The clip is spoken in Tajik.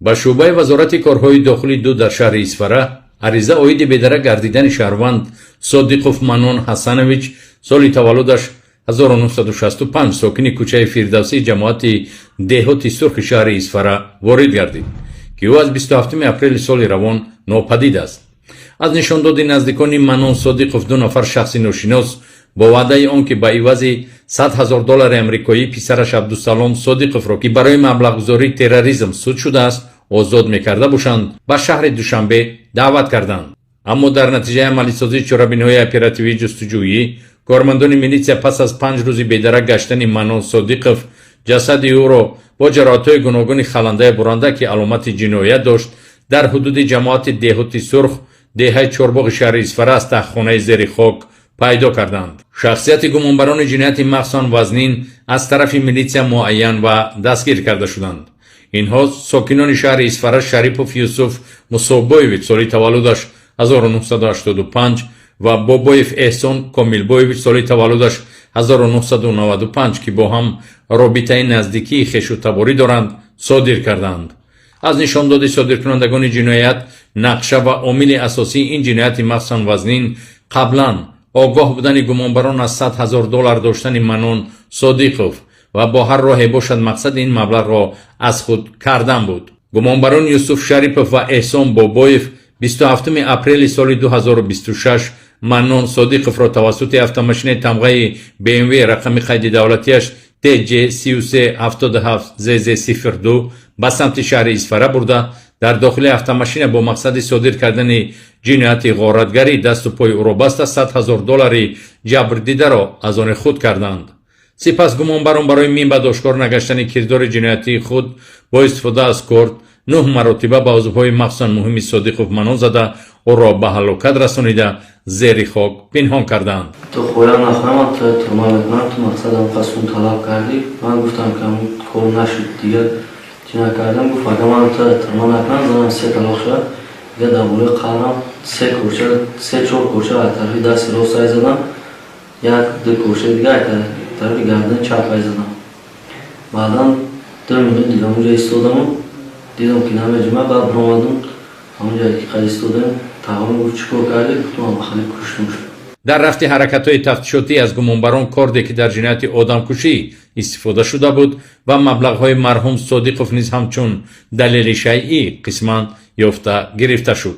ба шӯъбаи вазорати корҳои дохилӣ 2 дар шаҳри Исфара ариза оиди бедарак гардидани шаҳрванд Содиқов Манон Ҳасанович соли таваллудаш 1965 сокини кӯчаи Фирдавсии ҷамоати деҳоти сурхи шаҳри Исфара ворид гардид, ки ӯ аз 27 апрели соли равон нопадид аст. аз нишондоди наздикони Манон Содиқов 2 нафар шахси ношинос бо ваъдаи он ки ба ивази $100,000 амрикоӣ писараш Абдусалом Содиқовро ки барои маблағгузории терроризм суд шудааст озод мекарда бошанд ба шаҳри Душанбе даъват карданд. аммо дар натиҷаи амалисозии чорабиниҳои оперативии ҷустуҷӯӣ кормандони милитсия пас аз 5 рӯзи бедарак гаштани Манон Содиқов ҷасади ӯро бо ҷароҳатҳои гуногуни халандаи буранда ки аломати ҷиноят дошт дар ҳудуди ҷамоати деҳоти сурх деҳаи чорбоғи шаҳри Исфара аз таххонаи зери хок пайдо карданд. шахсияти гумонбарони ҷинояти махсусан вазнин аз тарафи милитсия муайян ва дастгир карда шуданд. инҳо сокинони шаҳри Исфара Шарипов Юсуф Мусоббоевич соли таваллудаш 1985 ва Бобоев Эҳсон Комилбоевич соли таваллудаш 1995 ки бо ҳам робитаи наздикии хешутаборӣ доранд содир карданд. аз нишондоди содиркунандагони ҷиноят нақша ва омили асосии ин ҷинояти махсусан вазнин қаблан огоҳ будани гумонбарон аз $100,000 доштани Манон Содиқов ва бо ҳар роҳе бошад мақсади ин маблағро аз худ кардан буд. гумонбарон Юсуф Шарипов ва Эҳсон Бобоев 27 апрели соли 2026 Манон Содиқовро тавассути автомашини тамғаи BMW рақами қайди давлатиаш TJ3377ZZ02 ба самти шаҳри Исфара бурда дар дохили автомашина бо мақсади содир кардани ҷинояти ғоратгарӣ дасту пои ӯро баста $100,000 ҷабрдидаро аз они худ карданд. сипас гумонбарон барои мин ба дошкор нагаштани кирдори ҷиноятии худ бо истифода аз корт 9 маротиба ба узвҳои махсусан муҳими Содиқов манон зада ӯро ба ҳалокат расонида зери хок пинҳон карданд. تو خودم نخواهم تا تمام کنم تو مقصدم قصون طلب کردی من گفتم که کار نشد دیگه چی نکردم گفت اگه من تا تمام نکنم زنم 3 طلاق شد دیگه دوباره قرارم 3-4 کوچه از طرف دست راست زدم یک دو کوچه دیگه از طرف گردن چپ زدم بعدا 2 میلیون دیدم اونجا ایستادم دیدم که نمیجمه بعد برآمدم همونجا که ایستادم تمام گفت چیکار کردی گفتم خیلی کشتم شد. дар рафти ҳаракатҳои тафтишотӣ аз гумонбарон корде ки дар ҷинояти одамкушӣ истифода шуда буд ва маблағҳои марҳум Содиқов низ ҳамчун далели шайъӣ қисман ёфта гирифта шуд.